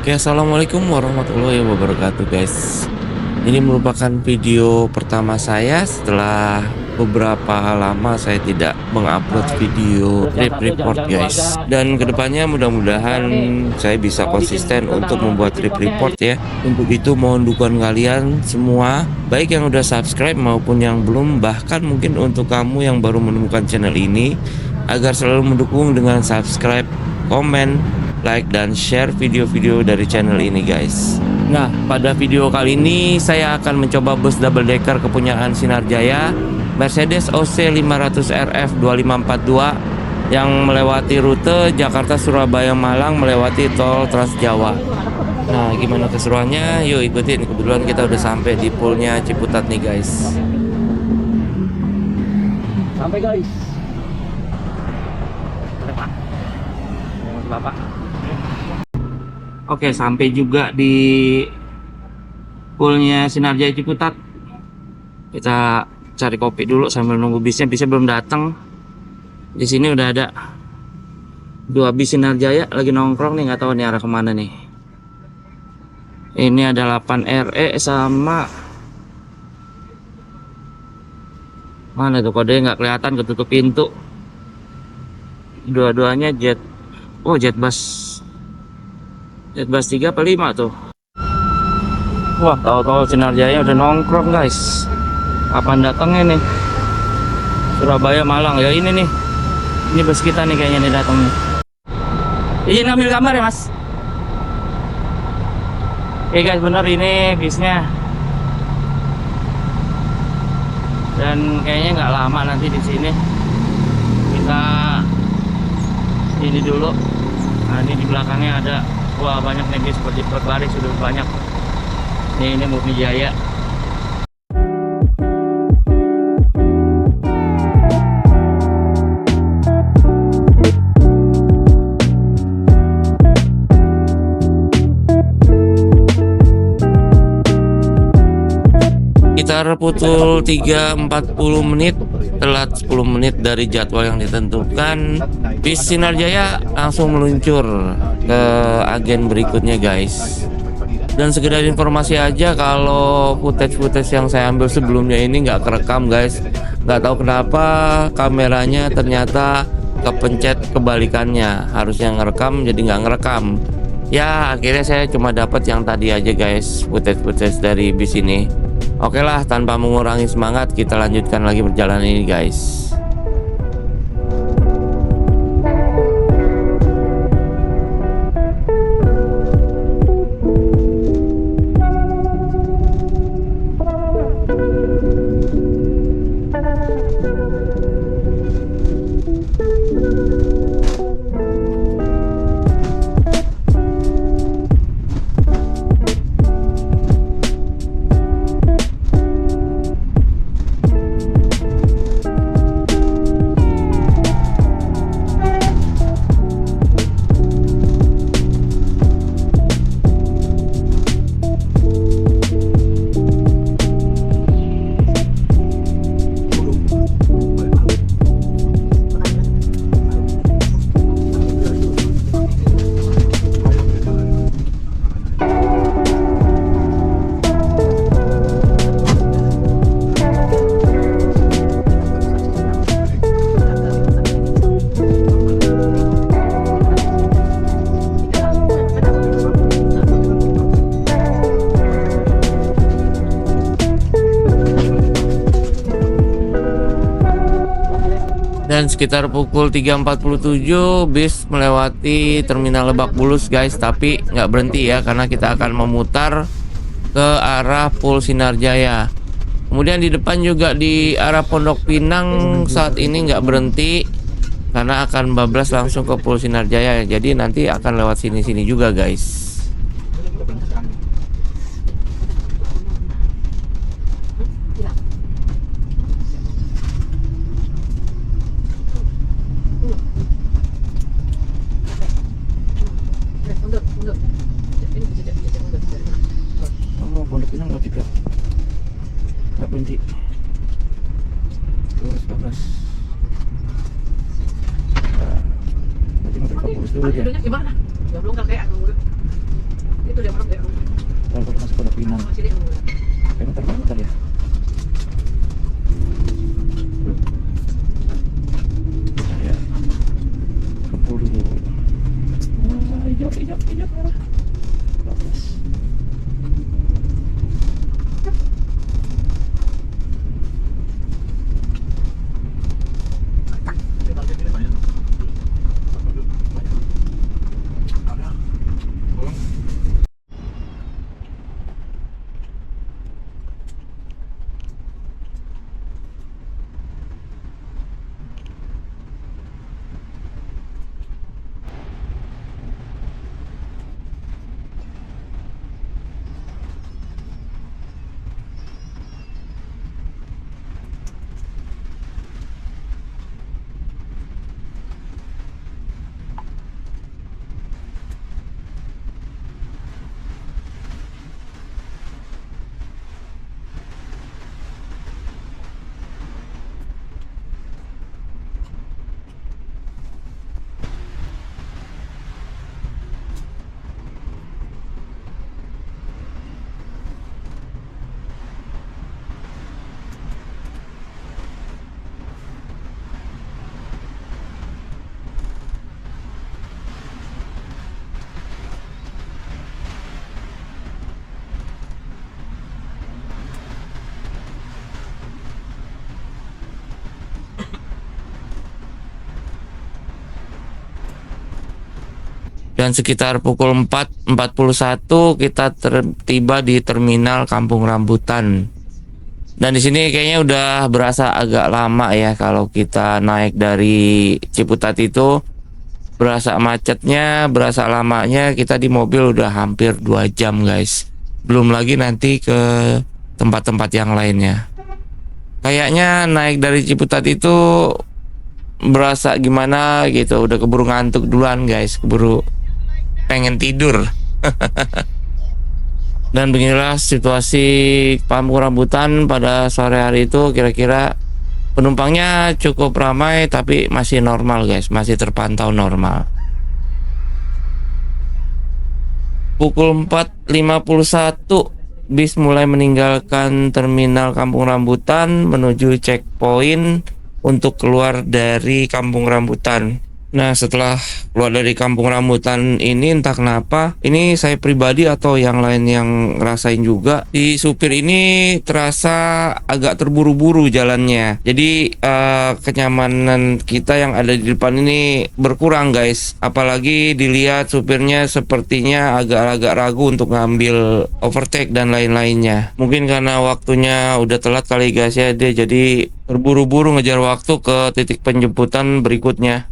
Oke, assalamualaikum warahmatullahi wabarakatuh, guys. Ini merupakan video pertama saya setelah beberapa lama saya tidak mengupload video trip report, guys. Dan kedepannya mudah-mudahan saya bisa konsisten untuk membuat trip report ya. Untuk itu mohon dukungan kalian semua, baik yang udah subscribe maupun yang belum, bahkan mungkin untuk kamu yang baru menemukan channel ini, agar selalu mendukung dengan subscribe, komen, like, dan share video-video dari channel ini, guys. Nah, pada video kali ini saya akan mencoba bus double decker kepunyaan Sinar Jaya, Mercedes OC 500 RF 2542 yang melewati rute Jakarta Surabaya Malang melewati tol Trans Jawa. Nah, gimana keseruannya? Yuk ikutin. Kebetulan kita udah sampai di poolnya Ciputat nih, guys. Sampai, guys. Bapak. Oke, sampai juga di poolnya Sinar Jaya Ciputat. Kita cari kopi dulu sambil nunggu bisnya. Bisnya belum datang. Di sini udah ada 2 bis Sinar Jaya lagi nongkrong nih, nggak tahu nih arah kemana nih. Ini ada 8 RE sama mana tuh, kodenya nggak kelihatan, ketutup pintu. Dua-duanya jet. Oh, jet bus 3 apa 5 tuh. Wah, tahu-tahu Sinar Jaya udah nongkrong, guys. Kapan datangnya nih? Surabaya Malang ya, ini nih. Ini bus kita nih kayaknya nih datangnya. Izin ambil gambar ya, Mas. Oke, guys, bener ini bisnya. Dan kayaknya nggak lama nanti di sini. Kita ini dulu. Nah, ini di belakangnya ada, wah, banyak nih bis seperti berbaris, sudah banyak. Ini Murni Jaya. Sekitar pukul 3.40 menit, telat 10 menit dari jadwal yang ditentukan, bis Sinar Jaya langsung meluncur ke agen berikutnya, guys. Dan sekedar informasi aja, kalau footage yang saya ambil sebelumnya ini nggak kerekam, guys. Nggak tahu kenapa kameranya ternyata kepencet kebalikannya, harusnya ngerekam jadi nggak ngerekam. Ya, akhirnya saya cuma dapat yang tadi aja, guys, footage dari bis ini. Oke lah, tanpa mengurangi semangat, kita lanjutkan lagi perjalanan ini, guys. Dan sekitar pukul 3.47 bis melewati terminal Lebak Bulus, guys, tapi nggak berhenti ya, karena kita akan memutar ke arah pool Sinar Jaya. Kemudian di depan juga di arah Pondok Pinang saat ini nggak berhenti karena akan bablas langsung ke pool Sinar Jaya. Jadi nanti akan lewat sini-sini juga, guys. Pondok Pinang nggak berhenti. 214. Gimana? Ya belum kakek aku. Dan sekitar pukul 4.41 kita tiba di terminal Kampung Rambutan. Dan di sini kayaknya udah berasa agak lama ya kalau kita naik dari Ciputat itu. Berasa macetnya, berasa lamanya, kita di mobil udah hampir 2 jam guys. Belum lagi nanti ke tempat-tempat yang lainnya. Kayaknya naik dari Ciputat itu berasa gimana gitu, udah keburu ngantuk duluan guys, keburu pengen tidur. Dan beginilah situasi Kampung Rambutan pada sore hari itu. Kira-kira penumpangnya cukup ramai tapi masih normal guys, masih terpantau normal. Pukul 4.51 bis mulai meninggalkan terminal Kampung Rambutan menuju checkpoint untuk keluar dari Kampung Rambutan. Nah, setelah keluar dari Kampung Rambutan ini, entah kenapa, ini saya pribadi atau yang lain yang ngerasain juga, di supir ini terasa agak terburu-buru jalannya. Jadi kenyamanan kita yang ada di depan ini berkurang guys. Apalagi dilihat supirnya sepertinya agak-agak ragu untuk ngambil overtake dan lain-lainnya. Mungkin karena waktunya udah telat kali guys ya, dia jadi terburu-buru ngejar waktu ke titik penjemputan berikutnya.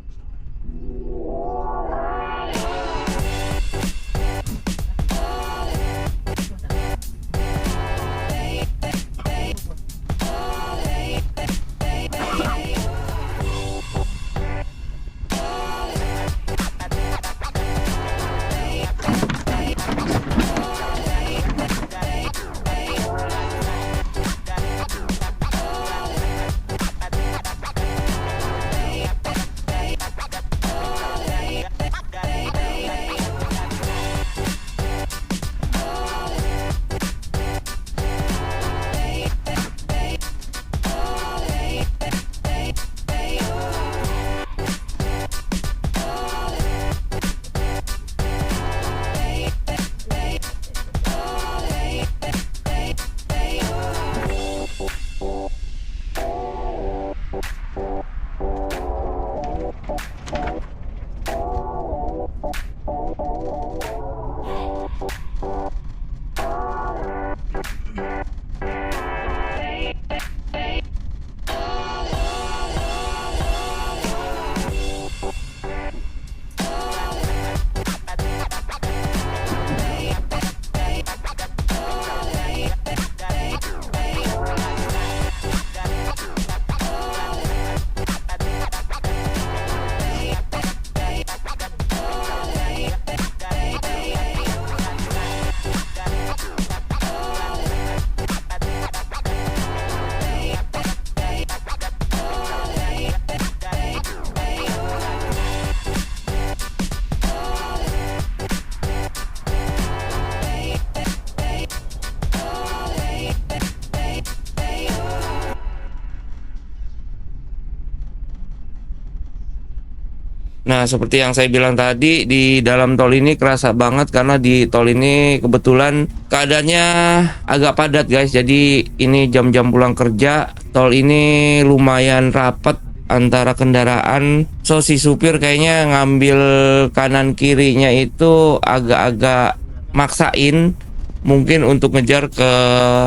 Nah, seperti yang saya bilang tadi, di dalam tol ini kerasa banget karena di tol ini kebetulan keadaannya agak padat guys. Jadi ini jam-jam pulang kerja, tol ini lumayan rapat antara kendaraan. So si supir kayaknya ngambil kanan kirinya itu agak-agak maksain, mungkin untuk ngejar ke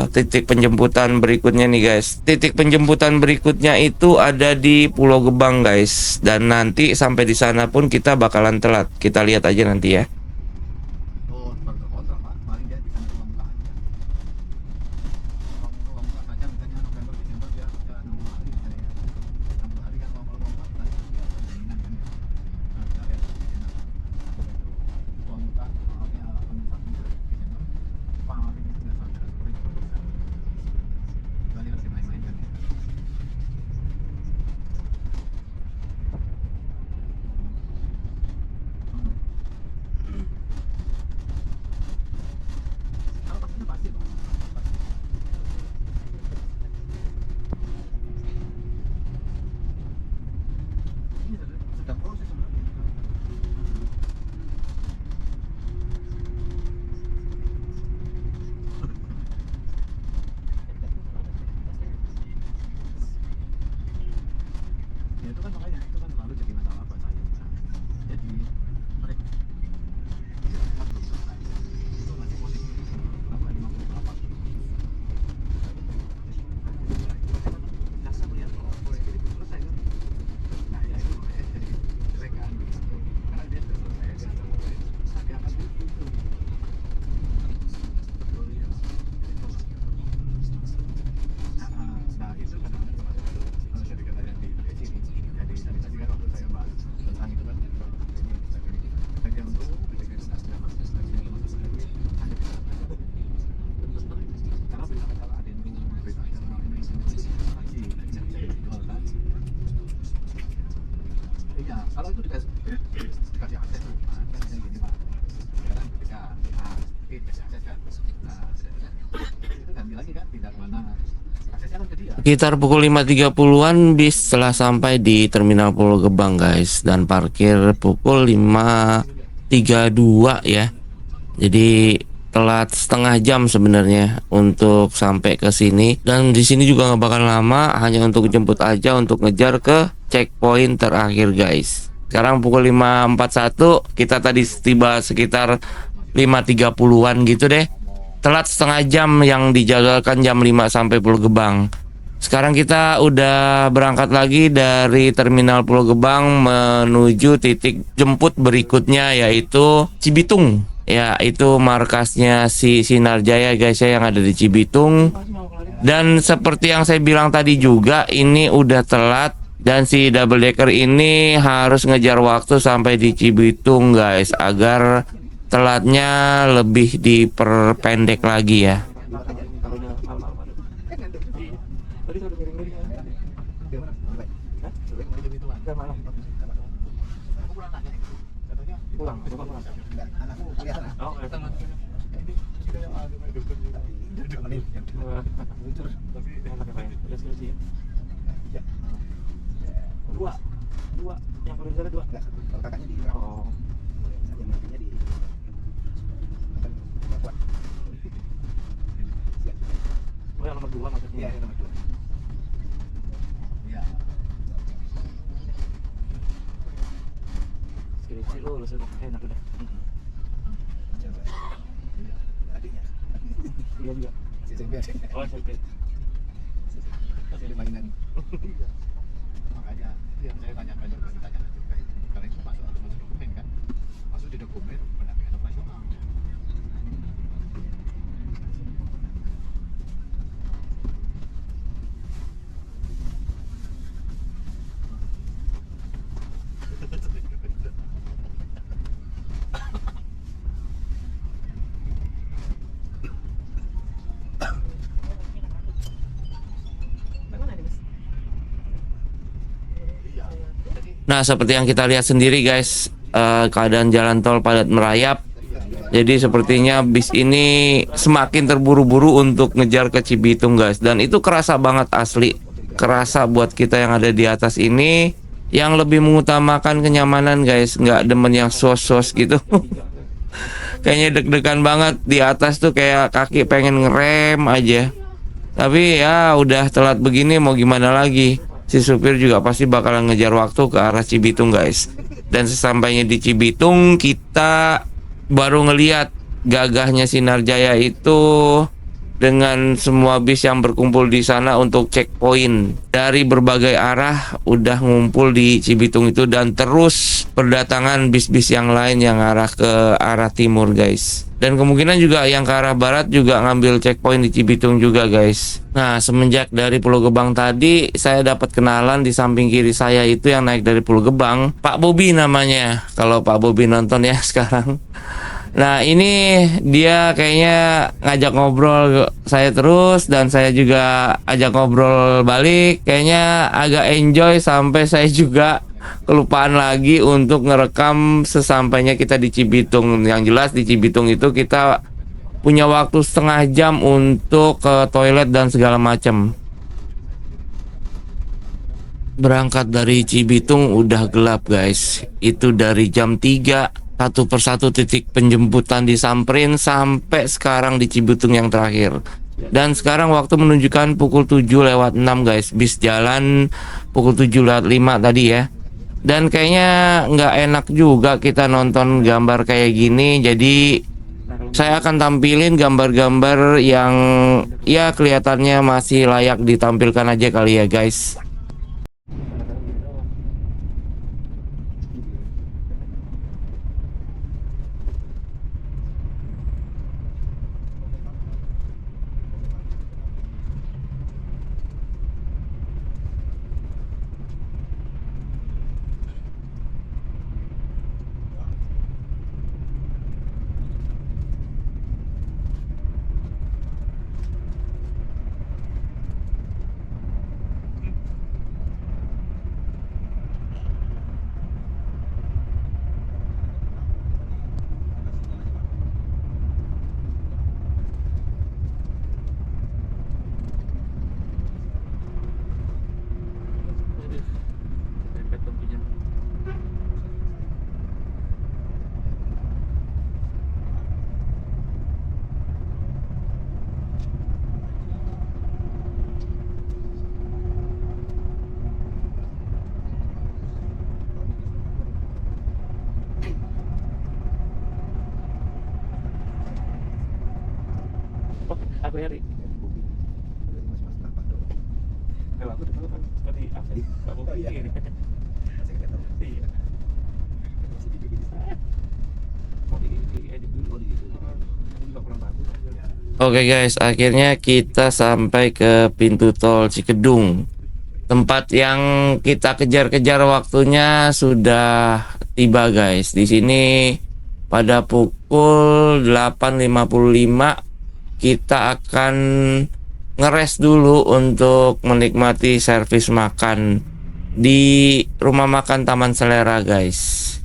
titik penjemputan berikutnya nih guys. Titik penjemputan berikutnya itu ada di Pulau Gebang guys. Dan nanti sampai di sana pun kita bakalan telat. Kita lihat aja nanti ya. Sekitar pukul 5.30-an bis telah sampai di Terminal Pulau Gebang guys, dan parkir pukul 5.32 ya. Jadi telat setengah jam sebenarnya untuk sampai ke sini, dan di sini juga nggak bakal lama, hanya untuk jemput aja untuk ngejar ke checkpoint terakhir guys. Sekarang pukul 5.41, kita tadi tiba sekitar 5.30-an gitu deh. Telat setengah jam yang dijadwalkan jam 5 sampai Pulau Gebang. Sekarang kita udah berangkat lagi dari Terminal Pulau Gebang menuju titik jemput berikutnya, yaitu Cibitung. Ya, itu markasnya si Sinar Jaya guys ya, yang ada di Cibitung. Dan seperti yang saya bilang tadi juga, ini udah telat, dan si double decker ini harus ngejar waktu sampai di Cibitung guys, agar telatnya lebih diperpendek lagi ya. Dua yang paling besar dua. Kalau kakaknya di Oh, yang nantinya di yang nomor 2 maksudnya. Iya, yang nomor 2. Iya. Skripsi lu enak udah. Coba. Iya, adiknya. Iya juga. SMP adiknya. Oh, sakit. Masih ada mainan. Makanya itu yang saya tanyakan juga, ditanya juga. Karena itu masuk atau masuk dokumen kan? Masuk di dokumen pendampingan operasional. Nah, seperti yang kita lihat sendiri guys, keadaan jalan tol padat merayap. Jadi sepertinya bis ini semakin terburu-buru untuk ngejar ke Cibitung guys. Dan itu kerasa banget asli. Kerasa buat kita yang ada di atas ini. yang lebih mengutamakan kenyamanan guys, nggak demen yang sos-sos gitu. Kayaknya deg-degan banget di atas tuh, kayak kaki pengen ngerem aja. Tapi ya udah telat begini mau gimana lagi. Si supir juga pasti bakalan ngejar waktu ke arah Cibitung guys. Dan sesampainya di Cibitung kita baru ngeliat gagahnya Sinar Jaya itu dengan semua bis yang berkumpul di sana untuk checkpoint dari berbagai arah udah ngumpul di Cibitung itu, dan terus berdatangan bis-bis yang lain yang arah ke arah timur guys, dan kemungkinan juga yang ke arah barat juga ngambil checkpoint di Cibitung juga guys. Nah, semenjak dari Pulau Gebang tadi saya dapat kenalan di samping kiri saya itu yang naik dari Pulau Gebang, Pak Bobi namanya, kalau Pak Bobi nonton ya sekarang. Nah, ini dia kayaknya ngajak ngobrol saya terus, dan saya juga ajak ngobrol balik. Kayaknya agak enjoy sampai saya juga kelupaan lagi untuk ngerekam sesampainya kita di Cibitung. Yang jelas di Cibitung itu kita punya waktu setengah jam untuk ke toilet dan segala macam. Berangkat dari Cibitung udah gelap guys. Itu dari jam 3 satu persatu titik penjemputan disamperin sampai sekarang di Cibitung yang terakhir. Dan sekarang waktu menunjukkan pukul 7:06 guys. Bis jalan pukul 7:05 tadi ya. Dan kayaknya nggak enak juga kita nonton gambar kayak gini. Jadi saya akan tampilin gambar-gambar yang ya kelihatannya masih layak ditampilkan aja kali ya guys. Aku nyari. Kalau aku dulu kan seperti akses kamu pikir. Iya. Oke guys, akhirnya kita sampai ke pintu tol Cikedung. Tempat yang kita kejar-kejar waktunya sudah tiba guys. Di sini pada pukul 8.55 kita akan ngeres dulu untuk menikmati servis makan di rumah makan Taman Selera guys.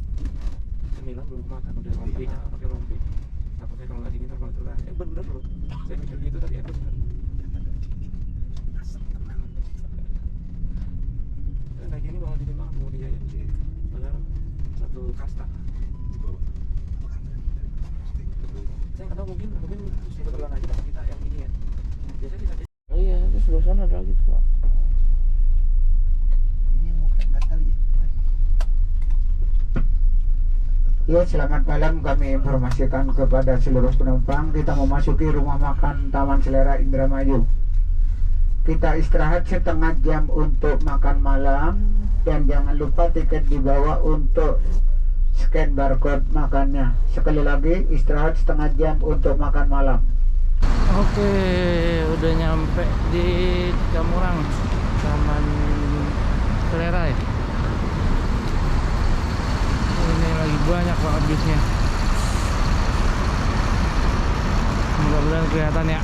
Ya, selamat malam. Kami informasikan kepada seluruh penumpang kita memasuki rumah makan Taman Selera Indramayu. Kita istirahat setengah jam untuk makan malam, dan jangan lupa tiket dibawa untuk scan barcode makannya. Sekali lagi, istirahat setengah jam untuk makan malam. Oke, udah nyampe di Camurang Taman Selera ya. Ini lagi banyak banget bisnya. Mudah-mudahan kelihatan ya.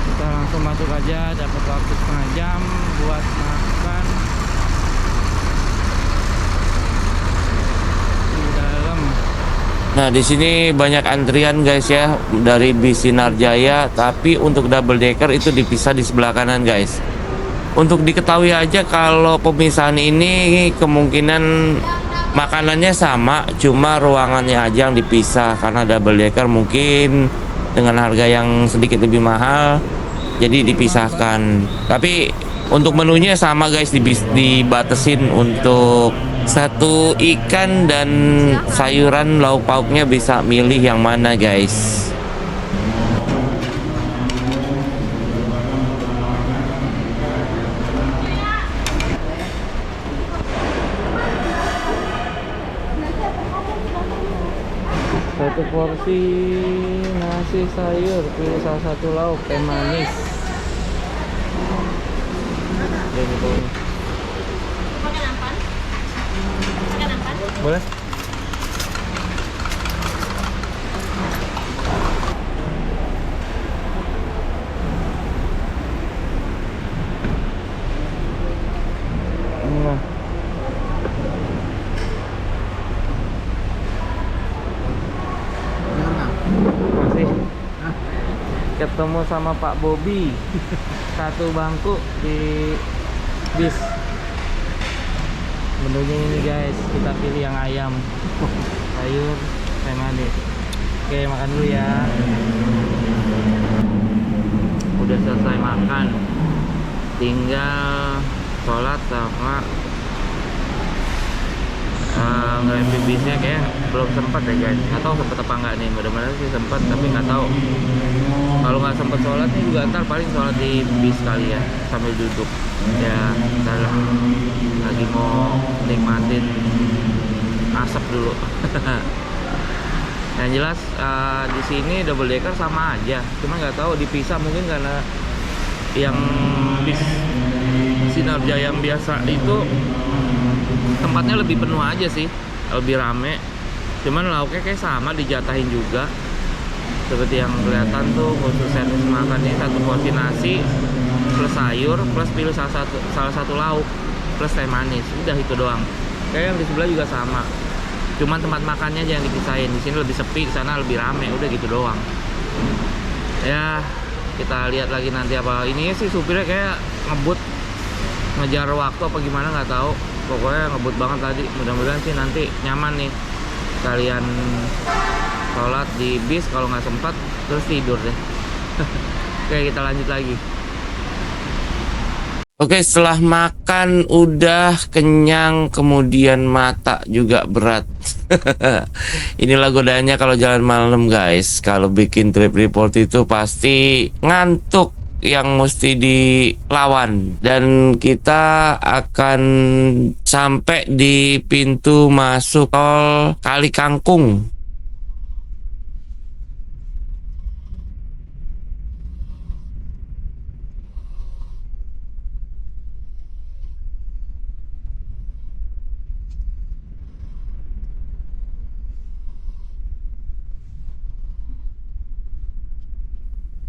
Kita langsung masuk aja, dapat waktu setengah jam buat makan di dalam. Nah, di sini banyak antrian guys ya dari bis Sinar Jaya, tapi untuk double decker itu dipisah di sebelah kanan guys. Untuk diketahui aja kalau pemisahan ini kemungkinan makanannya sama, cuma ruangannya aja yang dipisah karena double decker mungkin dengan harga yang sedikit lebih mahal jadi dipisahkan. Tapi untuk menunya sama guys, dibatasin untuk satu ikan dan sayuran lauk pauknya bisa milih yang mana guys. Satu porsi nasi sayur, pilih salah satu lauk, teh manis. Jadi boleh. Boleh. Nah. Masih ketemu sama Pak Bobi satu bangku di bis. Menunya ini guys, kita pilih yang ayam, sayur, teh manis. Oke, makan dulu ya. Udah selesai makan, tinggal sholat sama ngelempin bisnya. Kayak belum sempat deh guys, nggak tahu sempat apa enggak nih. Mudah-mudahan sih sempat, tapi nggak tahu. Kalau nggak sempat sholat nih juga ntar paling sholat di bis kali ya, sambil duduk ya. Ntar lagi mau nikmatin asap dulu. Yang jelas di sini double decker sama aja, cuma nggak tahu dipisah mungkin karena yang bis Sinar Jaya yang biasa itu tempatnya lebih penuh aja sih, lebih rame. Cuman lauknya kayak sama dijatahin juga, seperti yang kelihatan tuh. Khusus servis makan ini satu porsi nasi plus sayur plus pilih salah satu lauk plus teh manis. Udah itu doang. Kayak yang di sebelah juga sama, cuman tempat makannya aja yang dipisahin. Di sini lebih sepi, di sana lebih rame. Udah gitu doang. Ya kita lihat lagi nanti apa. Ini sih supirnya kayak ngebut, ngejar waktu apa gimana nggak tahu. Pokoknya ngebut banget tadi. Mudah-mudahan sih nanti nyaman nih kalian sholat di bis. Kalau nggak sempat terus tidur deh. Oke, kita lanjut lagi. Oke, setelah makan udah kenyang, kemudian mata juga berat. Inilah godaannya kalau jalan malam guys. Kalau bikin trip report itu pasti ngantuk yang mesti dilawan. Dan kita akan sampai di pintu masuk tol Kali Kangkung.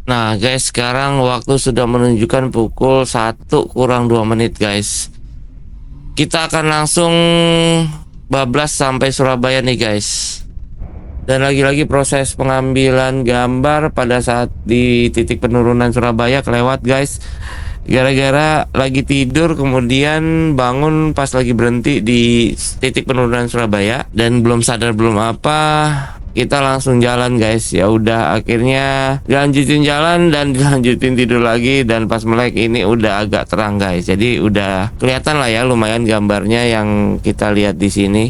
Nah guys, sekarang waktu sudah menunjukkan pukul 1 kurang 2 menit guys. Kita akan langsung bablas sampai Surabaya nih guys. Dan lagi-lagi proses pengambilan gambar pada saat di titik penurunan Surabaya kelewat guys. Gara-gara lagi tidur kemudian bangun pas lagi berhenti di titik penurunan Surabaya. Dan belum sadar belum apa, kita langsung jalan guys. Ya udah, akhirnya dilanjutin jalan dan dilanjutin tidur lagi. Dan pas melek ini udah agak terang guys, jadi udah kelihatan lah ya lumayan gambarnya yang kita lihat di sini.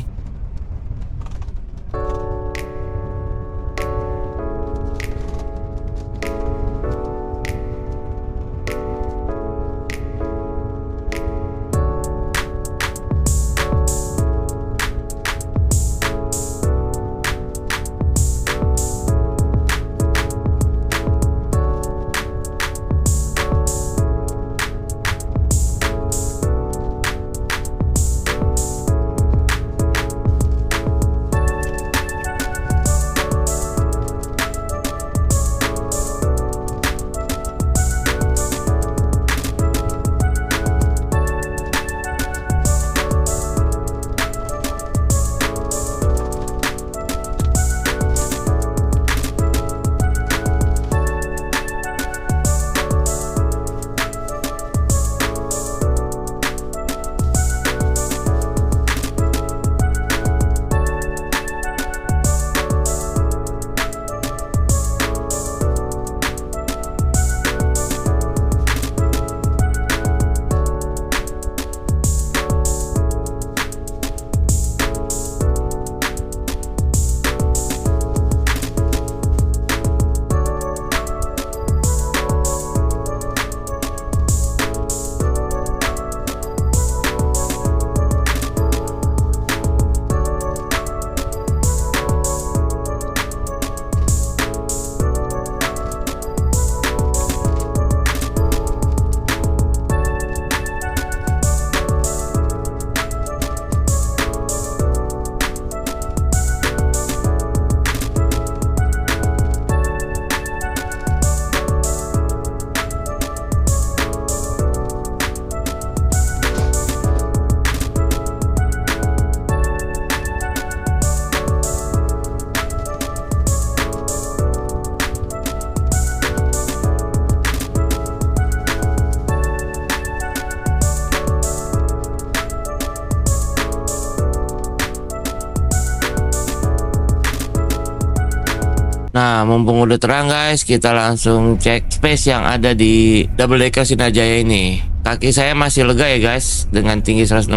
Nah, mumpung udah terang guys, kita langsung cek space yang ada di double decker Sinarjaya ini. Kaki saya masih lega ya guys, dengan tinggi 168,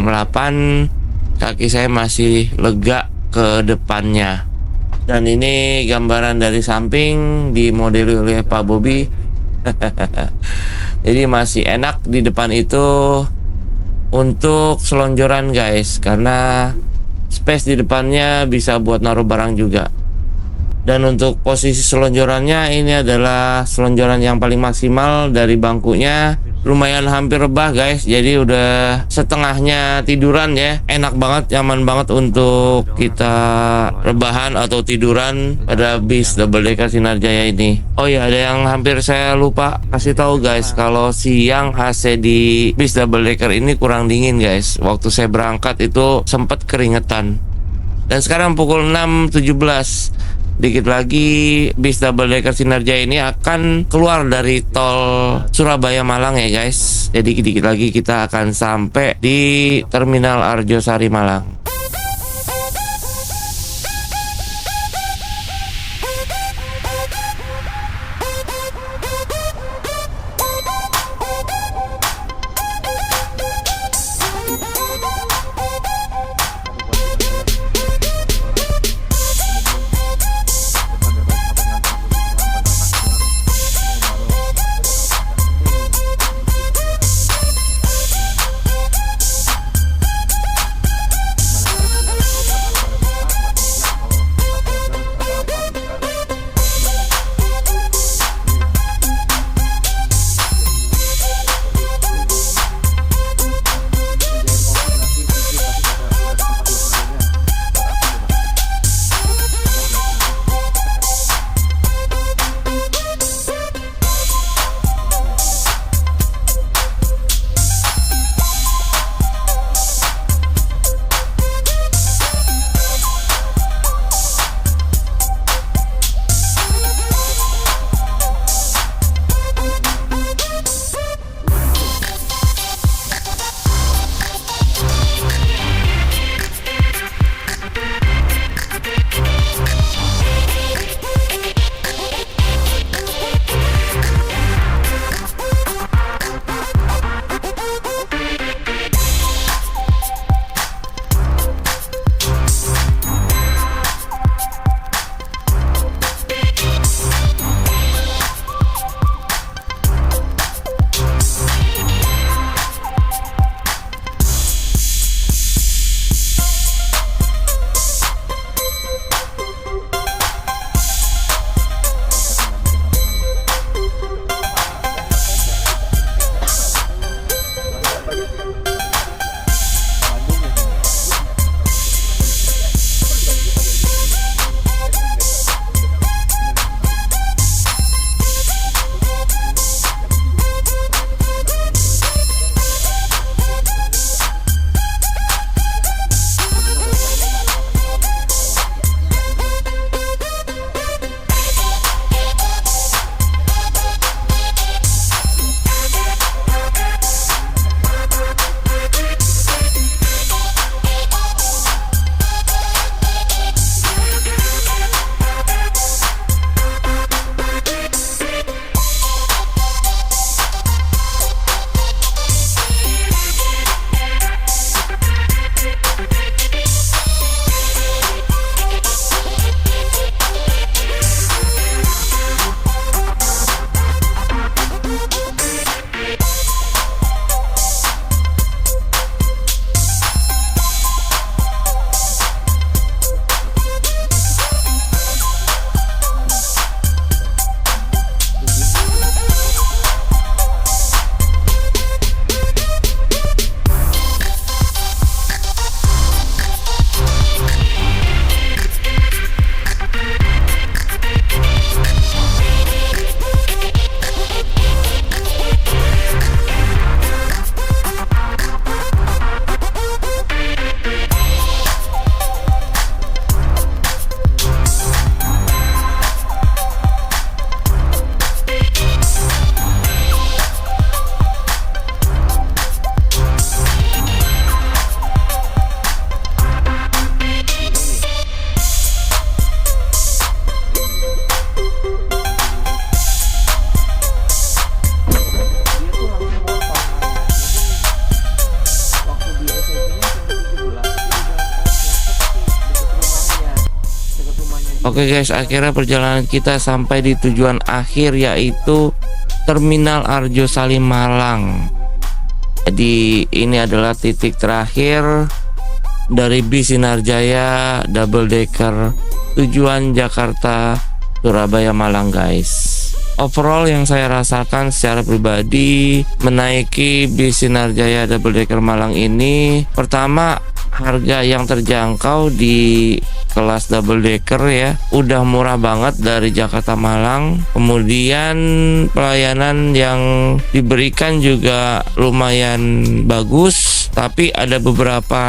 kaki saya masih lega ke depannya. Dan ini gambaran dari samping dimodeli oleh Pak Bobi. Jadi masih enak di depan itu untuk selonjoran guys, karena space di depannya bisa buat naruh barang juga. Dan untuk posisi selonjorannya, ini adalah selonjoran yang paling maksimal dari bangkunya. Lumayan hampir rebah guys, jadi udah setengahnya tiduran ya. Enak banget, nyaman banget untuk kita rebahan atau tiduran pada bis double decker Sinarjaya ini. Oh ya, ada yang hampir saya lupa kasih tahu guys, kalau siang AC di bis double decker ini kurang dingin guys. Waktu saya berangkat itu sempat keringetan. Dan sekarang pukul 6.17. Dikit lagi bis double decker Sinarjaya ini akan keluar dari tol Surabaya Malang ya guys. Jadi dikit lagi kita akan sampai di Terminal Arjosari Malang. Oke guys, akhirnya perjalanan kita sampai di tujuan akhir, yaitu Terminal Arjosari Malang. Jadi ini adalah titik terakhir dari bis Sinarjaya double decker tujuan Jakarta Surabaya Malang guys. Overall yang saya rasakan secara pribadi menaiki bis Sinarjaya double decker Malang ini, pertama harga yang terjangkau di kelas double decker ya, udah murah banget dari Jakarta Malang. Kemudian pelayanan yang diberikan juga lumayan bagus, tapi ada beberapa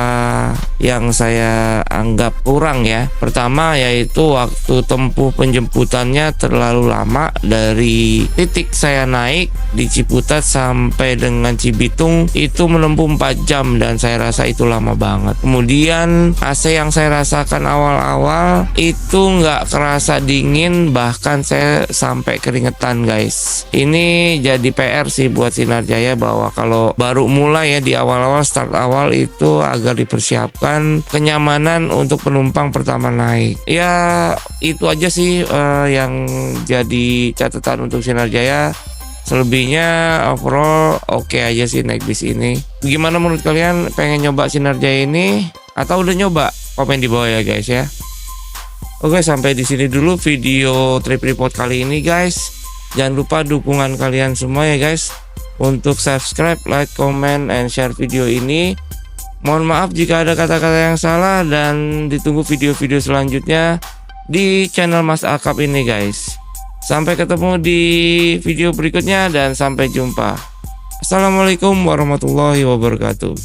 yang saya anggap kurang ya. Pertama yaitu waktu tempuh penjemputannya terlalu lama. Dari titik saya naik di Ciputat sampai dengan Cibitung itu menempuh 4 jam dan saya rasa itu lama banget. Kemudian AC yang saya rasakan awal-awal itu nggak kerasa dingin, bahkan saya sampai keringetan guys. Ini jadi PR sih buat Sinarjaya, bahwa kalau baru mulai ya di awal-awal start awal itu agar dipersiapkan kenyamanan untuk penumpang pertama naik. Ya itu aja sih yang jadi catatan untuk Sinarjaya. Selebihnya overall oke aja sih naik bis ini. Gimana menurut kalian, pengen nyoba Sinarjaya ini atau udah nyoba? Komen di bawah ya guys ya. Oke, sampai di sini dulu video trip report kali ini guys. Jangan lupa dukungan kalian semua ya guys untuk subscribe, like, comment, and share video ini. Mohon maaf jika ada kata-kata yang salah, dan ditunggu video-video selanjutnya di channel Mas Akap ini guys. Sampai ketemu di video berikutnya dan sampai jumpa. Assalamualaikum warahmatullahi wabarakatuh.